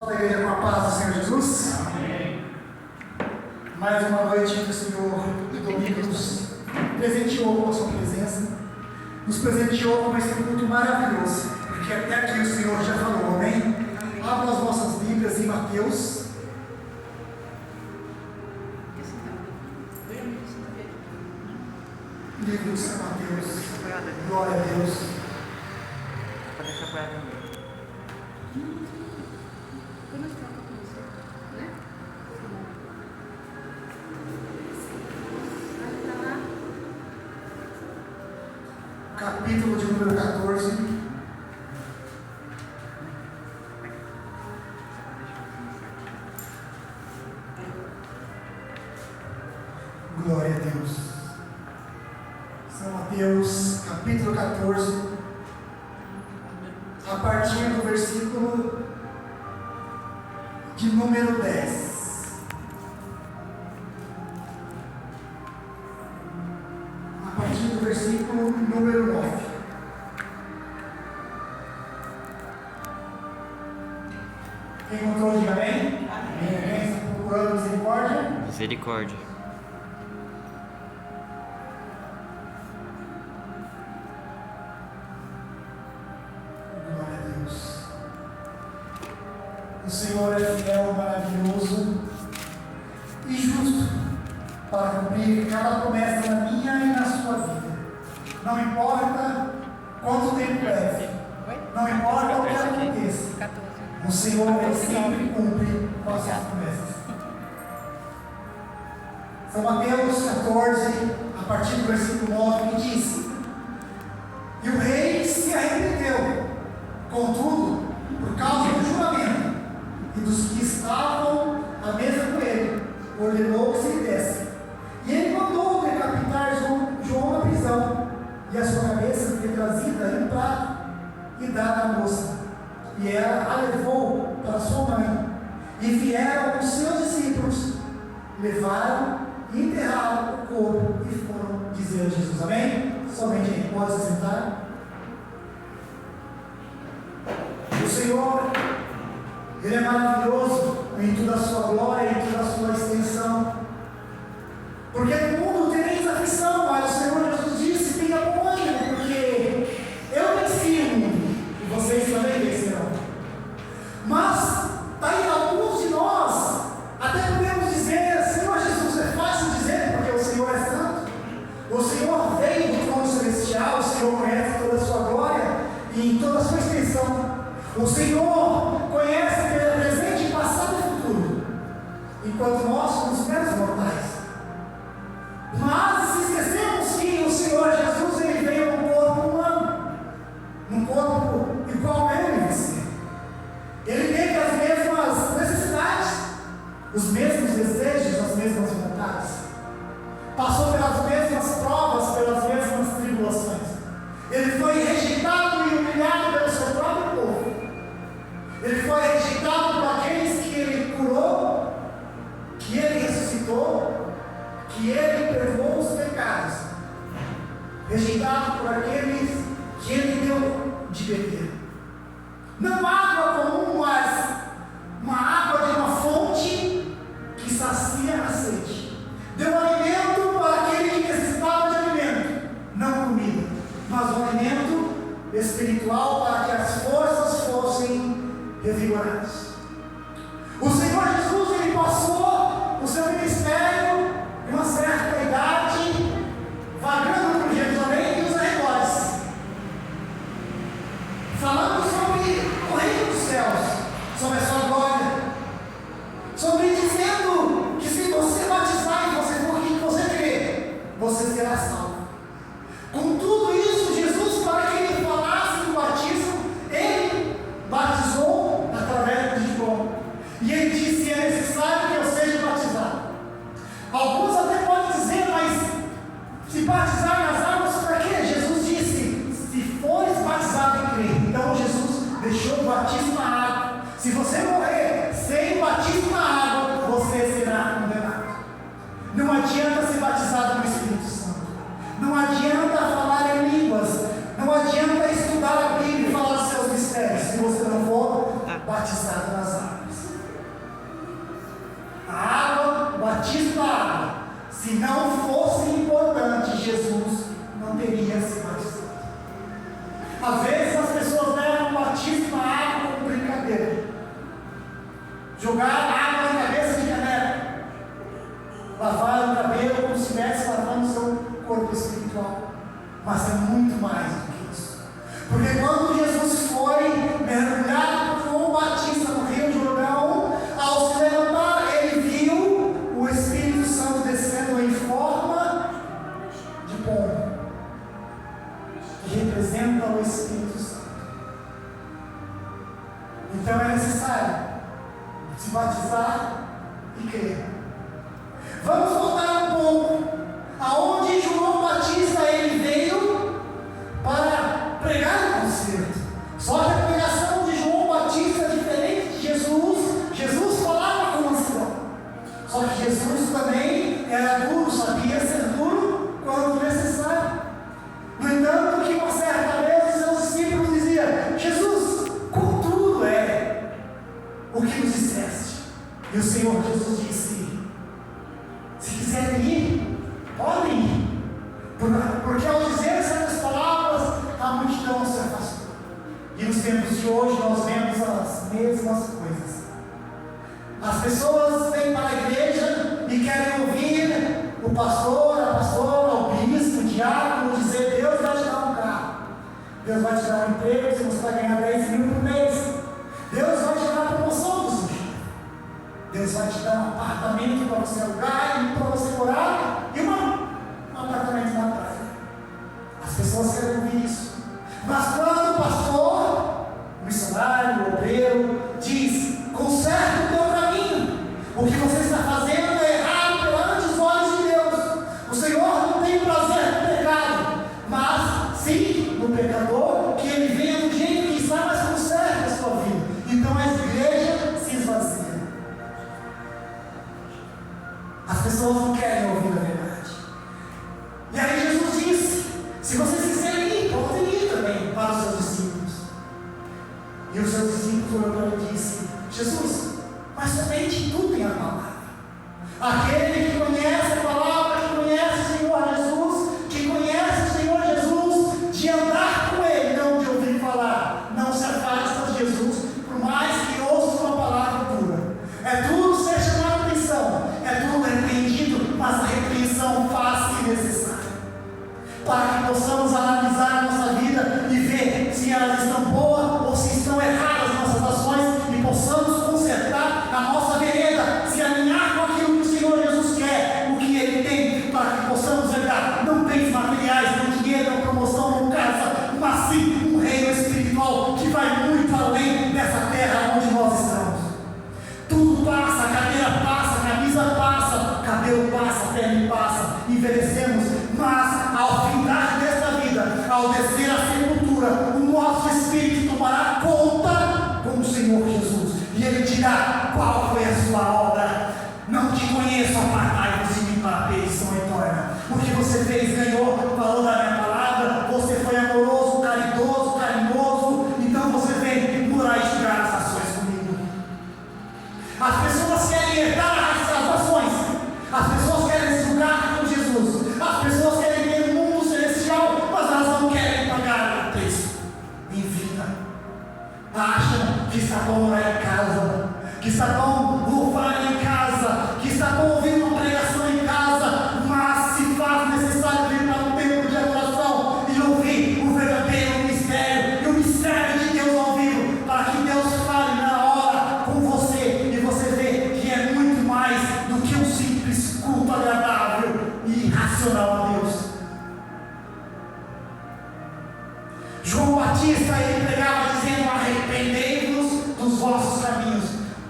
Da igreja com a paz do Senhor Jesus. Amém. Mais uma noite que o Senhor domingo nos presenteou com a sua presença, nos presenteou com esse culto maravilhoso, porque até aqui o Senhor já falou, amém? Abra as vossas Bíblias em Mateus. Livro de São Mateus. Glória a Deus. Capítulo de número 14. Glória a Deus. São Mateus, capítulo 14, a partir do versículo de número 10. Versículo número 9. Quem encontrou, diga amém. Amém. Quem está procurando misericórdia? Misericórdia. Glória a Deus. O Senhor é fiel, maravilhoso e justo para cumprir cada promessa na minha e na sua vida. Não importa quanto tempo leve, não importa o que aconteça, o Senhor ele sempre cumpre com as suas promessas. São Mateus 14, a partir do versículo 9, que diz: E o rei se arrependeu, contudo, por causa do juramento e dos que estavam à mesa com ele, ordenou que se lhe desse. E ele mandou decapitar João na prisão, e a sua cabeça foi trazida em um prato e dada à moça. E ela a levou para sua mãe. E vieram os seus discípulos, levaram e enterraram o corpo e foram dizer a Jesus. Amém? Somente aí, pode se sentar. O Senhor, Ele é maravilhoso em toda a sua glória, em toda a sua extensão. Porque no mundo tereis aflição, mas o Senhor Jesus disse: tenha bom ânimo, porque eu venci o mundo, e vocês também vencerão. Mas, aí alguns de nós até podemos dizer: Senhor Jesus, é fácil dizer, porque o Senhor é santo, o Senhor veio do trono celestial, o Senhor conhece toda a sua glória e em toda a sua extensão. O Senhor conhece pelo presente, passado e futuro, enquanto nós somos meros mortais. Mas se esquecemos que o Senhor Jesus ele veio num corpo humano, num corpo igual a eu e você. Ele teve as mesmas necessidades, os mesmos desejos, as mesmas vontades. Passou pelas mesmas provas, pelas mesmas tribulações. Ele foi rejeitado e humilhado pelo seu próprio povo. Ele foi rejeitado por aqueles que ele curou, que ele ressuscitou, que ele perdoou os pecados, rejeitado por aqueles que ele deu de beber. Não água comum, mas uma água de uma fonte que sacia a sede. Deu alimento para aquele que necessitava de alimento, não comida, mas um alimento espiritual para que as forças fossem revigoradas. O Senhor Jesus ele passou o seu ministério de uma certa idade, vagando por Jerusalém e os arredores, falando sobre o reino dos céus, sobre a sua glória, sobre dizendo que se você batizar e você for quem você crê, você será salvo. Com tudo isso, Jesus, para que ele falasse do batismo, ele batizou através de João. E ele disse: é necessário que eu seja batizado. Alguns até podem dizer: mas se batizar nas águas para quê? Jesus disse: se fores batizado em crer. Então Jesus deixou o batismo na água. Se você morrer sem o batismo na água, você será condenado. Não adianta ser batizado no Espírito Santo. Não adianta falar em línguas. Não adianta estudar a Bíblia e falar dos seus mistérios, se você não for batizado nas águas. Jesus não teria se batizado. Às vezes as pessoas levam o batismo na água como brincadeira. Jogar água na cabeça de caneca. Lavar o cabelo como se estivesse lavando o seu corpo espiritual. Mas é muito mais do que isso. Porque quando Jesus foi mergulhado por João Batista no Rio Jordão, ao se levantar, ele viu o Espírito Santo descendo em forma de pombo, que representa o Espírito Santo. Então é necessário se batizar e crer. Vamos voltar um pouco aonde João Batista ele veio para pregar o concerto. Só que a pregação de João Batista é diferente de Jesus. Jesus falava com ancião. Só que Jesus também era duro, sabia ser duro quando necessário. No entanto, que uma certa vez os seus discípulos diziam: Jesus, contudo é o que nos disseste. E o Senhor Jesus disse: se quiserem ir, podem ir. Porque ao dizer essas palavras, a multidão se afastou. E nos tempos de hoje nós vemos as mesmas coisas. As pessoas vêm para a igreja e querem ouvir o pastor, a pastora, o bispo, o diácono dizer: Deus vai te dar um carro, Deus vai te dar um emprego, você vai ganhar 10 mil por mês, Deus vai te dar a promoção do seu filho, Deus vai te dar um apartamento para você alugar e para você morar e um apartamento na praia. As pessoas querem ouvir isso. Mas quando o pastor, o missionário, o obreiro diz: conserte o teu caminho, o que você está fazendo é errado perante os olhos de Deus. O Senhor não tem prazer no pecado, mas sim no pecador, que ele venha do jeito que está, mas conserte a sua vida. Então a igreja se esvazia. As pessoas não querem ouvir a verdade. E aí Jesus disse: se vocês quiserem ir, podem ir também para os seus discípulos. E os seus discípulos olharam e disse: Jesus, mas somente tu tem a palavra. Aquele que conhece a palavra, que conhece o Senhor Jesus, que conhece o Senhor Jesus, de andar com Ele, não de ouvir falar, não se afasta de Jesus, por mais que ouça uma palavra dura. É duro ser chamado a atenção, é duro repreendido, mas a repreensão faz-se necessária, para que possamos analisar a nossa vida e ver se elas estão boas ou se estão erradas nossas ações, e possamos consertar a nossa vereda, se alinhar com aquilo que o Senhor Jesus quer, o que Ele tem, para que possamos herdar não bens materiais, não dinheiro, não promoção, não casa, mas sim um reino espiritual que vai muito além dessa terra onde nós estamos. Tudo passa, a cadeira passa, a camisa passa, cabelo passa, a pele passa, envelhecemos, mas ao findar desta vida, ao descer à sepultura, o nosso espírito tomará conta com o Senhor Jesus, e Ele dirá: qual foi a sua obra? Não te conheço, apartai-vos de mim para a perdição eterna. O que você fez, ganhou, falou da minha palavra, você foi amoroso, caridoso, carinhoso, então você vem morar e julgar as ações comigo. As pessoas querem herdar as ações, as pessoas querem se julgar com Jesus, as pessoas querem ver o mundo celestial, mas elas não querem pagar o preço em vida. Acham que está bom morar em casa, que está bom louvar em casa, que está bom ouvir uma pregação em casa, mas se faz necessário vir para um tempo de adoração e ouvir o verdadeiro mistério, e o mistério de Deus ao vivo, para que Deus fale na hora com você, e você vê que é muito mais do que um simples culto agradável e racional a Deus. João Batista, ele pregava dizendo: arrependei-vos dos vossos caminhos,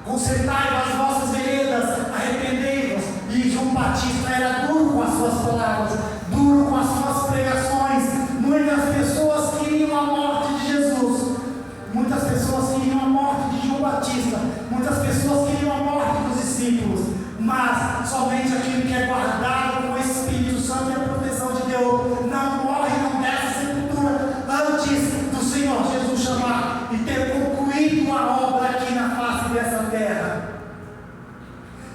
consertai as vossas veredas, arrependei-vos. E João Batista era duro com as suas palavras, duro com as suas pregações. Muitas pessoas queriam a morte de Jesus, muitas pessoas queriam a morte de João Batista, muitas pessoas queriam a morte dos discípulos, mas somente aquele que é guardado com o Espírito Santo e a proteção de Deus não morre, não desce a sepultura antes do Senhor Jesus chamar e ter concluído a obra aqui na face dessa terra.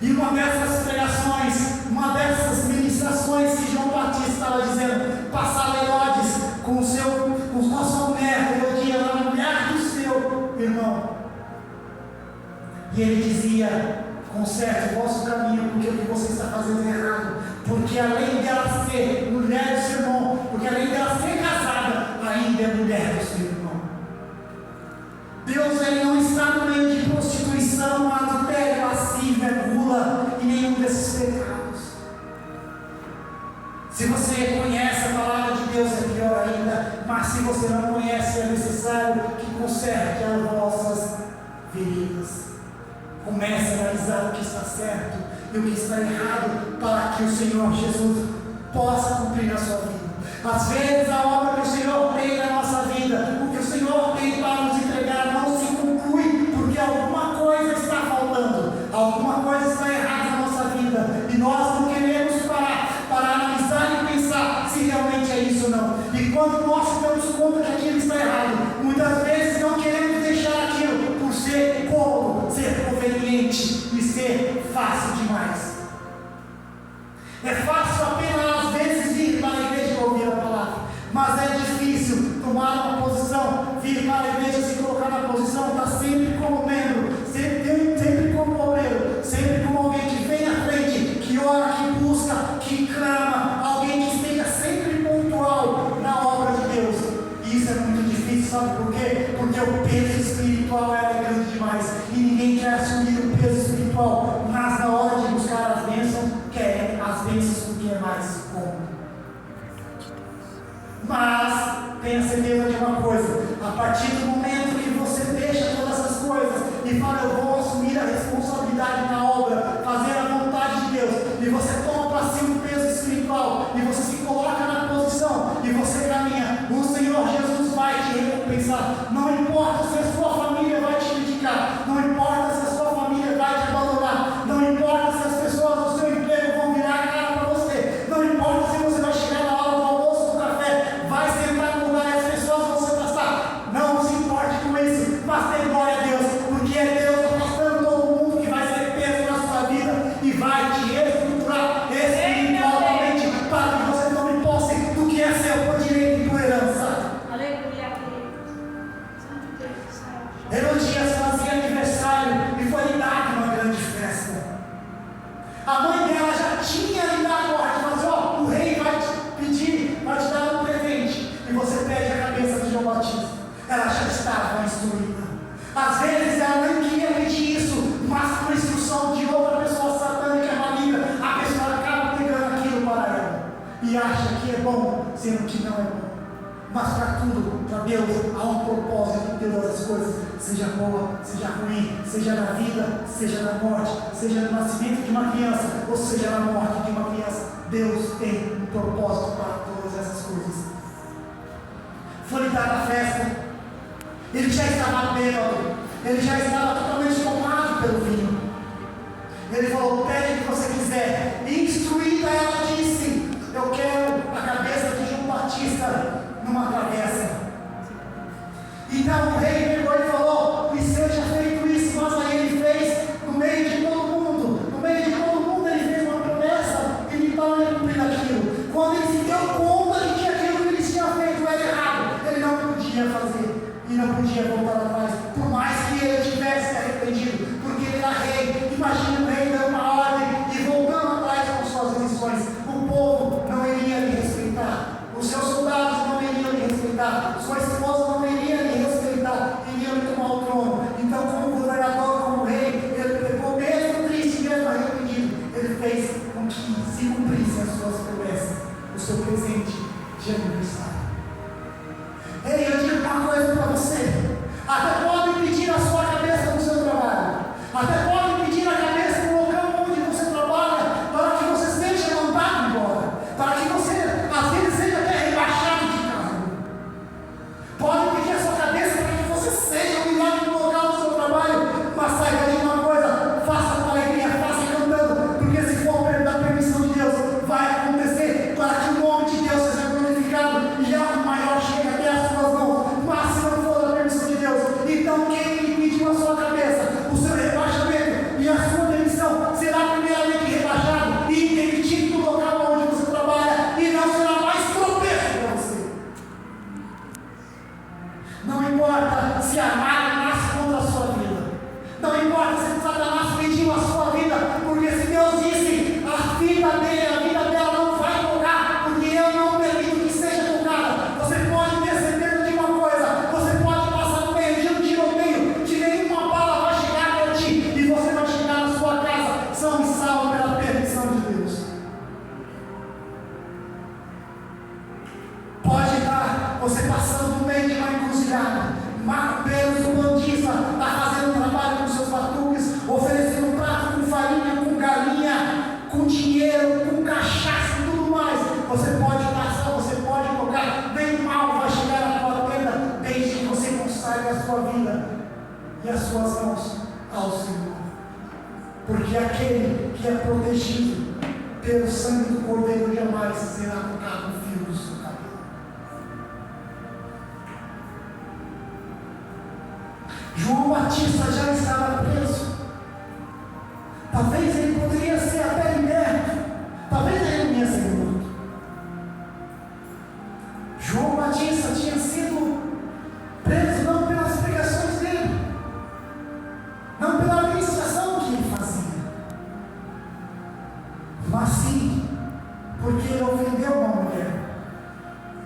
E uma dessas pregações, uma dessas ministrações ministrações que João Batista estava dizendo, passava Herodes com a sua mulher, Herodia, a mulher do seu irmão. E ele dizia: conserte o vosso caminho, porque o que você está fazendo é errado. Porque além dela ser mulher do seu irmão, porque além dela ser casada, ainda é mulher do seu irmão. Deus, ele não está no meio de prostituição, adultério, lascívia, gula e nenhum desses pecados. Se você conhece a palavra de Deus, é pior ainda. Mas se você não conhece, é necessário que conserte as vossas feridas. Comece a analisar o que está certo e o que está errado, para que o Senhor Jesus possa cumprir na sua vida. Às vezes a obra que o Senhor tem na nossa vida, o que o Senhor tem para nos entregar, não se conclui, porque alguma coisa está faltando, alguma coisa está errada na nossa vida, e nós não queremos parar para analisar e pensar se realmente é isso ou não. E quando nós damos conta que aquilo está errado, muitas vezes não queremos deixar aquilo por ser cômodo, ser conveniente e ser fácil demais. É fácil apenas às vezes vir para a igreja para ouvir a palavra, mas é difícil tomar uma posição, vir para a igreja, se colocar na posição, estar sempre como membro, sempre como obreiro, sempre como alguém que vem à frente, que ora, que busca, que clama, alguém que esteja sempre pontual na obra de Deus. E isso é muito difícil, sabe por quê? Porque o peso espiritual é grande demais e ninguém quer assumir o peso espiritual, mas na hora de buscar as bênçãos, querem as bênçãos porque é mais cômodo. Mas tenha certeza de uma coisa: a partir do momento que você deixa todas essas coisas e fala, eu vou assumir a responsabilidade na obra, fazer a vontade de Deus, e você toma para si um peso espiritual, e você se coloca na posição, e você caminha, o Senhor Jesus vai te recompensar. Não importa se a sua família vai te criticar, não importa se a sua família vai te abandonar, não importa se as pessoas do seu emprego vão virar a cara para você, não importa se você vai chegar na hora do almoço, do café, vai sentar no lugar e as pessoas vão se afastar. Não se importe com isso, mas dê glória a Deus, porque é Deus afastando todo mundo que vai ser peso na sua vida e vai te reestruturar espiritualmente para que você tome posse do que é seu por direito e por herança. Herodias fazia aniversário e foi lhe dado uma grande festa. A mãe dela já tinha lhe dado a ordem, mas ó, o rei vai te pedir, vai te dar um presente, e você pede a cabeça de João Batista. Ela já estava instruída. Às vezes ela nem queria pedir isso, mas por instrução de outra pessoa satânica maligna, a pessoa acaba pegando aquilo para ela e acha que é bom, sendo que não é bom. Mas para tudo, para Deus, há um propósito em todas as coisas, seja boa, seja ruim, seja na vida, seja na morte, seja no nascimento de uma criança, ou seja na morte de uma criança. Deus tem um propósito para todas essas coisas. Foi lhe dada a festa, ele já estava bêbado, ele já estava totalmente tomado pelo vinho. Ele falou, pede o que você quiser. E instruída ela disse, eu quero a cabeça de João Batista numa travessa. Então o rei pegou e falou, e seja feito isso, mas aí ele fez no meio de todo mundo, ele fez uma promessa e ele estava cumprindo aquilo. Quando ele se deu conta de que aquilo que ele tinha feito era errado, ele não podia fazer e não podia voltar atrás, por mais que ele tivesse se arrependido, porque ele era rei. Imagina o rei dando uma ordem e voltando atrás com suas missões. O povo não iria lhe respeitar, os seus soldados não iriam lhe respeitar, sua esposa não iria lhe respeitar, iriam lhe tomar o trono. Então, como governador, como rei, ele pegou, mesmo triste, mesmo arrependido, ele fez com que se cumprissem as suas promessas, o seu presente de aniversário. Ei, eu digo uma coisa para você: até podem pedir a sua cabeça no seu trabalho, até podem pedir a cabeça no local onde você trabalha, para que você seja mandado embora, para que você, às vezes, seja até rebaixado de cargo. Podem pedir a sua cabeça para que você seja humilhado no local do seu trabalho, mas saiba de uma coisa: faça com alegria, faça cantando, porque se for da permissão de Deus, vai acontecer, para que o nome de Deus seja glorificado e algo maior chegue até as suas mãos. Mas se não for da permissão de Deus, então quem lhe pediu a sua cabeça, o seu rebaixamento, porque aquele que é protegido pelo sangue do Cordeiro jamais será tocado no fio do seu cabelo. João Batista já estava preso. Talvez ele poderia ser até liberto. Talvez ele não ia ser morto. João Batista tinha sido preso não pelas pregações dele, não pela administração que ele fazia, mas sim porque ele ofendeu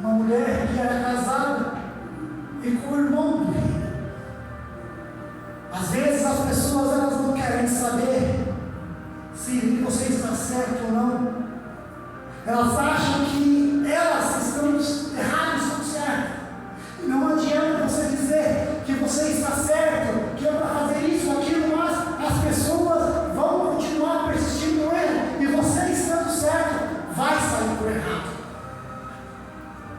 uma mulher que era casada e com o irmão do rei. Às vezes as pessoas elas não querem saber se você está certo ou não. Elas acham que elas estão erradas, estão certas. E não adianta você dizer que você está certo, que é para fazer isso, aquilo, mas as pessoas vão continuar persistindo no erro. E você estando certo, vai sair por errado.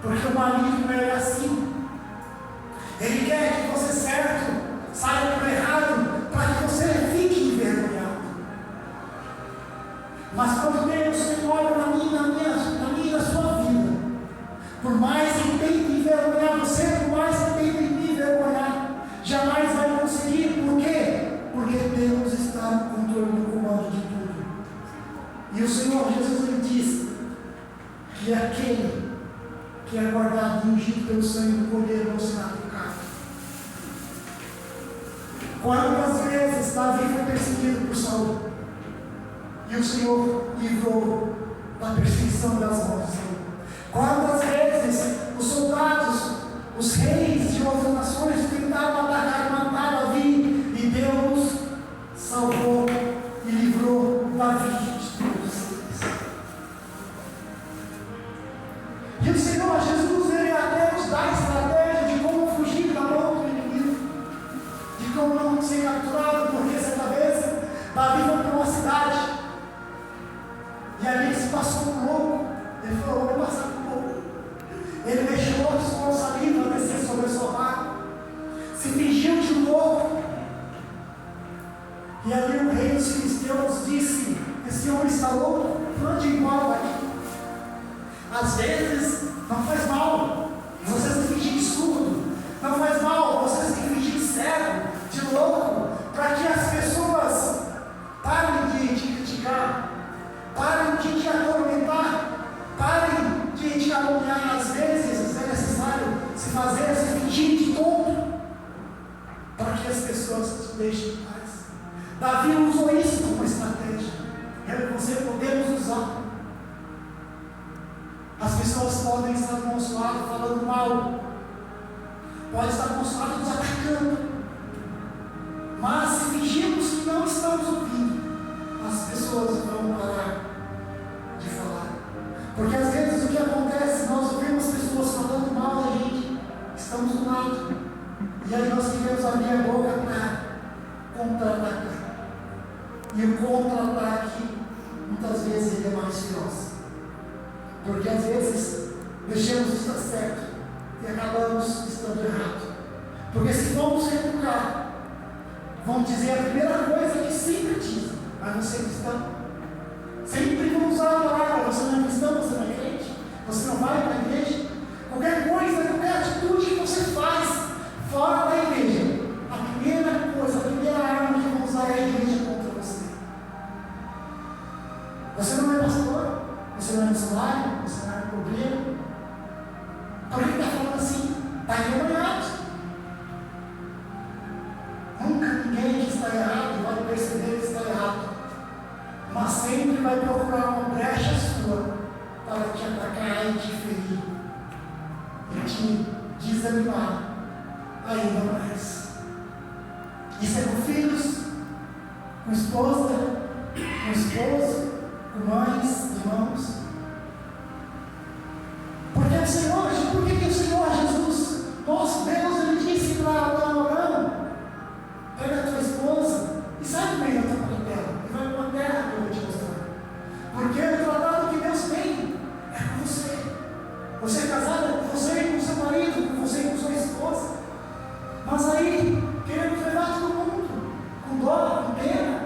Porque o maligno é assim. Ele quer que você certo saia por errado, para que você fique envergonhado. Mas quando Deus se olha na minha e na sua vida, por mais que tente envergonhar você, por mais que tente me envergonhar, jamais vai conseguir. Por quê? Porque Deus está no controle, no comando de tudo. E o Senhor Jesus ele disse que aquele que é guardado e ungido pelo sangue do Cordeiro não será tocado. Quantas vezes Davi foi perseguido por Saul? E o Senhor livrou da perseguição das mãos de Saul. Quantas vezes os soldados, os reis de outras nações tentaram atacar e matar Davi, e Deus salvou e livrou Davi de todos eles. E o Senhor Jesus, ele até nos dá a estratégia de como fugir da mão do inimigo, de como não ser capturado, porque certa vez Davi foi para uma cidade, e ali ele se passou um louco. Ele falou: vou passar por um louco. Ele mexeu com saliva, desceu sobre a sua barra, se fingiu de louco. E ali o rei dos filisteus disse: esse homem está louco, mande embora daqui. Às vezes não faz mal você se fingir de surdo, não faz mal você se fingir de cego, de louco, para que as pessoas parem de te criticar, parem de te atormentar, parem de te caluniar. Às vezes é necessário se fazer, se fingir de tonto, para que as pessoas te deixem em paz. Davi usou isso como estratégia. Eu e você podemos usar. As pessoas podem estar do nosso lado falando mal, podem estar do nosso lado nos atacando, mas se fingirmos que não estamos ouvindo, as pessoas vão parar de falar. Porque às vezes o que acontece, nós ouvimos pessoas falando mal da gente, estamos do lado, e aí nós queremos abrir a boca para contra-atacar. E o contra-ataque, muitas vezes, ele é mais feroz. Porque às vezes deixamos de estar certo e acabamos estando errado. Porque se vamos reeducar, vão dizer a primeira coisa que sempre dizem: mas você é cristão? Sempre vão usar a palavra: você não é cristão, você não é crente, você não vai para a igreja. Qualquer coisa, qualquer atitude que você faz fora da igreja, a primeira coisa, a primeira arma que vão usar é a igreja contra você. Você não é pastor, você não é missionário, você não é obreiro. Alguém está falando assim, está envergonhado. Nunca ninguém que está errado vai perceber que está errado, mas sempre vai procurar uma brecha sua para te atacar e te ferir e te desanimar ainda mais. Isso é com filhos, com esposa, com esposo, com mães, irmãos. Porque o Senhor, por que o Senhor Jesus, nosso Deus, ele disse para Abraão: pega a tua esposa e sai do meio da tua parentela e vai para uma terra que eu vou te mostrar. Porque o tratado que Deus tem é com você. Você é casado com você e com seu marido, com você e com sua esposa. Mas aí queremos levar todo mundo com dó, com pena.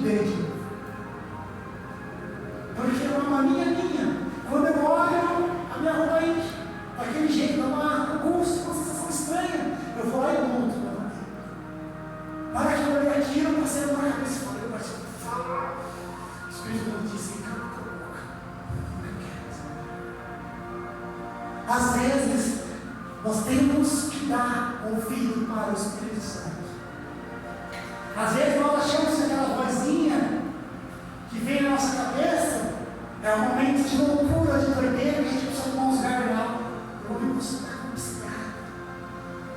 dele de novo. Porque é uma mania minha. Quando eu olho a minha roupa aí, daquele jeito, dá uma sensação estranha. Eu vou lá e monto novamente. Na hora que eu olhei aquilo, passei na minha cabeça e falei, eu passei a falar. O Espírito Santo disse, cala a tua boca. Às vezes, nós temos que dar ouvido para o Espírito Santo. Às vezes nós achamos que aquela vozinha que vem na nossa cabeça é um momento de loucura, de doideira, que a gente precisa tomar uns gargalhos. Eu ouvi você estar com bicicleta.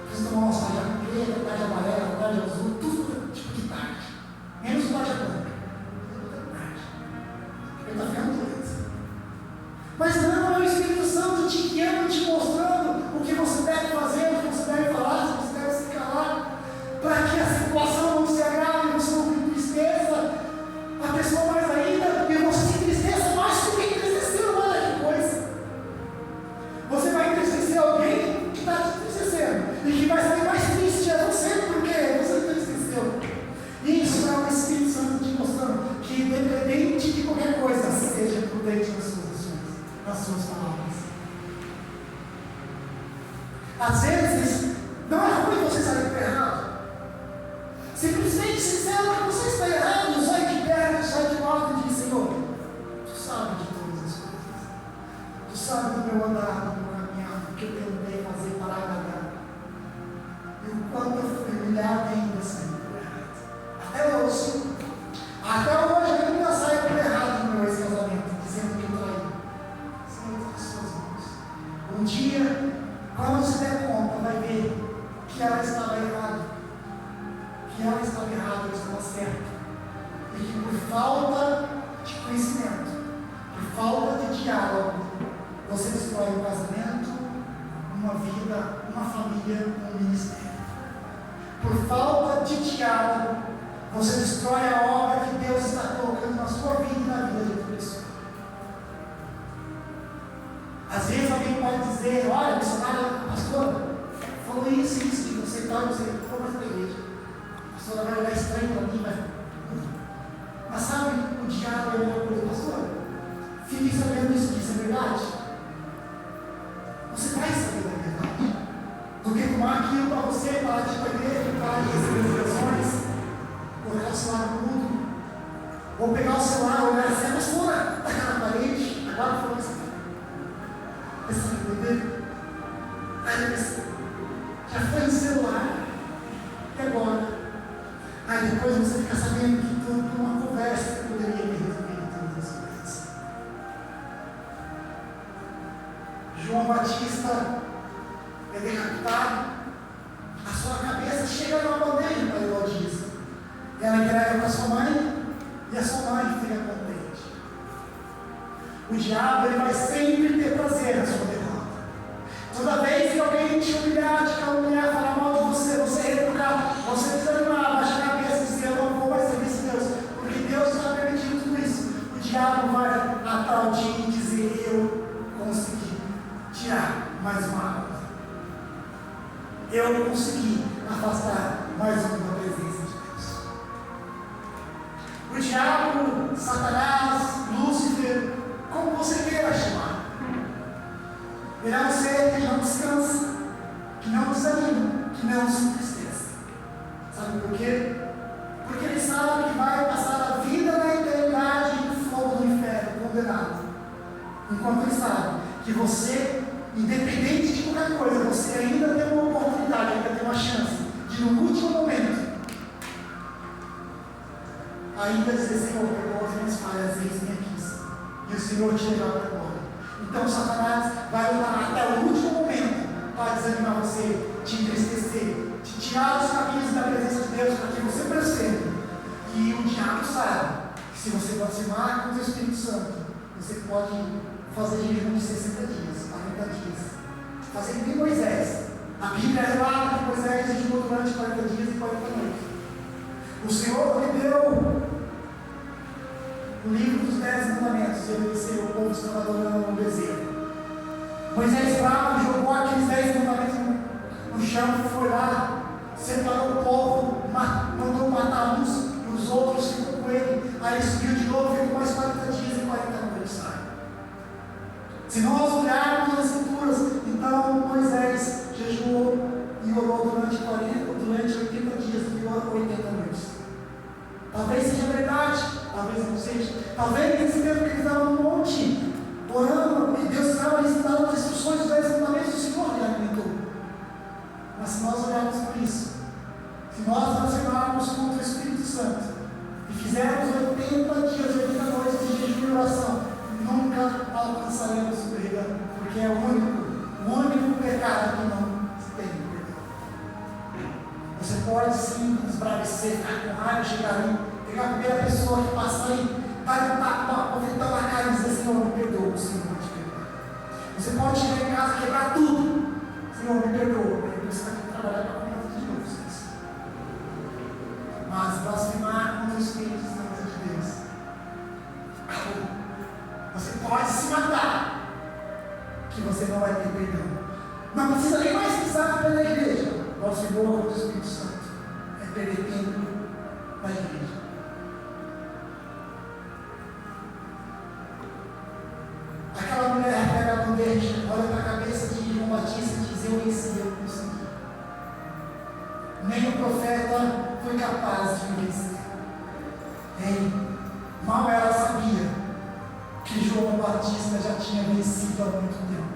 Precisa tomar umas tarja preta, tarja amarela, tarja azul, tudo tipo de tarja. Menos tarja branca. Ele está ficando doido. Mas não, é o Espírito Santo te guiando, te mostrando o que você deve fazer, o que você deve falar, o que você deve se calar, para que a situação não se agrave, você não tem tristeza, a pessoa mais ainda, e você se entristeça mais do que entristeceu, olha que coisa. Você vai entristecer alguém que está te entristecendo, e que vai ser mais triste é você, porque você entristeceu. Isso é o Espírito Santo te mostrando que, independente de qualquer coisa, seja prudente nas suas ações, nas suas palavras. Às vezes, não é ruim você sair por errado. Simplesmente sincero que você está errado, sai de perto, sai de volta e diz, Senhor, Tu sabe de todas as coisas. Tu sabe do meu andar, do meu caminhar, do que eu tentei fazer para agradar. E o quanto eu fui humilhado ainda sair por errado. Até hoje eu ainda saio por errado no meu ex-casamento, dizendo que eu traí. Senhor, está nas suas mãos. Um dia, quando se der conta, vai ver que ela estava errada. Que ela estava errada, eu estava certa. E que por falta de conhecimento, por falta de diálogo, você destrói um casamento, uma vida, uma família, um ministério. Por falta de diálogo, você destrói a obra que Deus está colocando na sua vida e na vida de outra pessoa. Às vezes alguém pode dizer, olha, missionária, pastora, falou isso, que você está, você for mais para a igreja. A pastora vai olhar estranho para mim, mas sabe, o diabo é a melhor coisa, pastora. Fique sabendo isso é verdade. Você vai saber da verdade. Do que tomar aquilo para você, parar de ir para a igreja, parar de receber ligações, colocar o celular no mundo, ou pegar o celular, olhar assim, a pastora, tacar na parede, agora falou isso. Essa bebê, aí já foi no celular, e agora? Aí depois você fica sabendo que tudo uma conversa que poderia ter resolvido todas as coisas. João Batista é decapitado, a sua cabeça chega numa bandeja para Herodías. Ela entrega para sua mãe e a sua mãe fica contente. O diabo ele vai sempre ter prazer na sua derrota. Toda vez que alguém te humilhar, te caluniar, falar mal de você, você retrucar, você desanimar, baixar a cabeça e dizer, eu não vou mais servir esse Deus, porque Deus está permitindo tudo isso. O diabo vai aplaudir e dizer, eu consegui tirar mais uma água. Eu consegui afastar mais uma da presença de Deus. O diabo, Satanás, Lúcifer, como você queira chamar, ele é um ser que não descansa, que não desanima, que não se entristeça. Sabe por quê? Porque ele sabe que vai passar a vida na eternidade no fogo do inferno, condenado. Enquanto ele sabe que você, independente de qualquer coisa, você ainda tem uma oportunidade, ainda tem uma chance de, no último momento, ainda dizer, Senhor, perdoa as minhas falhas, eis-me aqui. E o Senhor te levar para agora. Então Satanás vai lutar até o último momento para desanimar você, te entristecer, te tirar dos caminhos da presença de Deus para que você perceba. E o diabo sabe que se você aproximar com o Espírito Santo, você pode fazer jejum de 60 dias, 40 dias. Fazer que nem Moisés. A Bíblia relata que Moisés jejuou durante 40 dias e 40 noites. O Senhor lhe deu o livro dos 10 mandamentos, ele obedeceu, o povo estava adorando no deserto. Moisés bravo jogou aqueles 10 mandamentos no chão, foi lá, separou o povo, mandou matar uns, e os outros ficou com ele. por 80 noites. Talvez seja verdade, talvez não seja. Talvez nesse tempo que ele estava no monte, orando, e Deus estava lhe dando as instruções dos 10 mandamentos, o Senhor lhe alimentou. Mas se nós olharmos por isso, se nós blasfemarmos contra o Espírito Santo, e fizermos 80 dias, 80 noites de jejum e oração, nunca alcançaremos o perdão, porque é o único pecado que não tem perdão. Você pode sim esbravecer, ficar com raiva, chegar ali, pegar a primeira pessoa que passa aí, dar um tapa, botar na cara e dizer: Senhor, me perdoa, o Senhor vai te perdoar. Você pode chegar em casa e quebrar tudo: Senhor, me perdoa. Você está aqui trabalhando para a conta de Deus. Mas blasfemar contra o Espírito Santo de Deus, você pode se matar, que você não vai ter perdão. Não precisa nem mais pisar pela igreja. Blasfemou contra o Espírito Santo é perder tempo na igreja. Aquela mulher pega a bandeja, olha para a cabeça de João Batista e diz: eu venci, eu consegui. Nem o profeta foi capaz de me vencer. Mal ela sabia que João Batista já tinha vencido há muito tempo.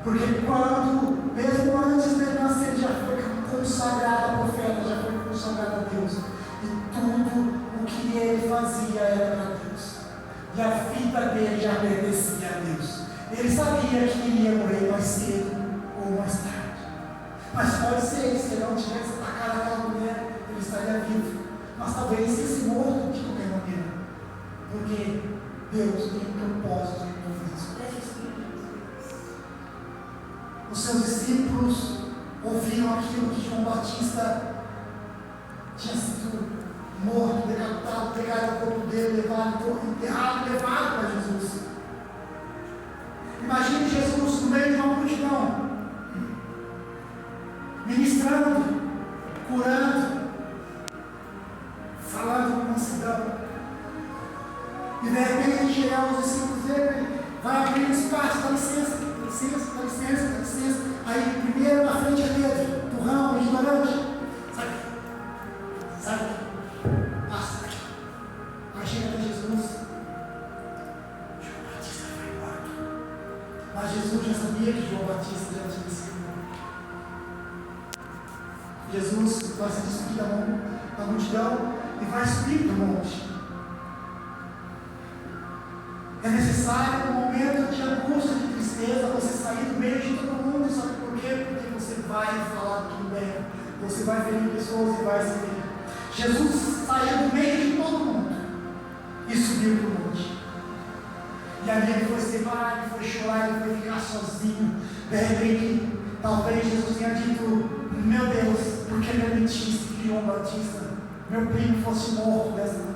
Porque quando, mesmo antes dele nascer, já foi consagrado a profeta, já foi consagrado a Deus. E tudo o que ele fazia era para Deus. E a vida dele já pertencia a Deus. Ele sabia que iria morrer mais cedo ou mais tarde. Mas pode ser que se ele não tivesse atacado aquela mulher, ele estaria vivo. Mas talvez fosse morto de qualquer maneira. Porque Deus tem um propósito em todas as coisas. Os seus discípulos ouviram aquilo que João Batista tinha sido morto, decapitado, pegaram o corpo dele, enterrado, levado para Jesus. Imagine Jesus no meio de uma multidão, ministrando, curando, falando com mansidão. E de repente chegaram os discípulos dele, vai abrir um espaço, dá licença, dá licença, dá licença, dá licença. Aí primeiro na frente é Pedro, turrão, ignorante. Sabe? Passa. Aí chega para Jesus. João Batista foi morto. Mas Jesus já sabia que João Batista já tinha sido morto. Jesus vai se despedir da multidão e vai subir do monte. É necessário um momento de angústia, de tristeza, você sair do meio de todo mundo. Sabe por quê? Porque você vai falar tudo bem. Você vai ferir pessoas e vai se ferir. Jesus saiu do meio de todo mundo e subiu para o monte. E ali ele foi separar, ele foi chorar, ele foi ficar sozinho. De repente, talvez Jesus tenha dito: meu Deus, por que permitiste que João Batista, meu primo, fosse morto dessa maneira?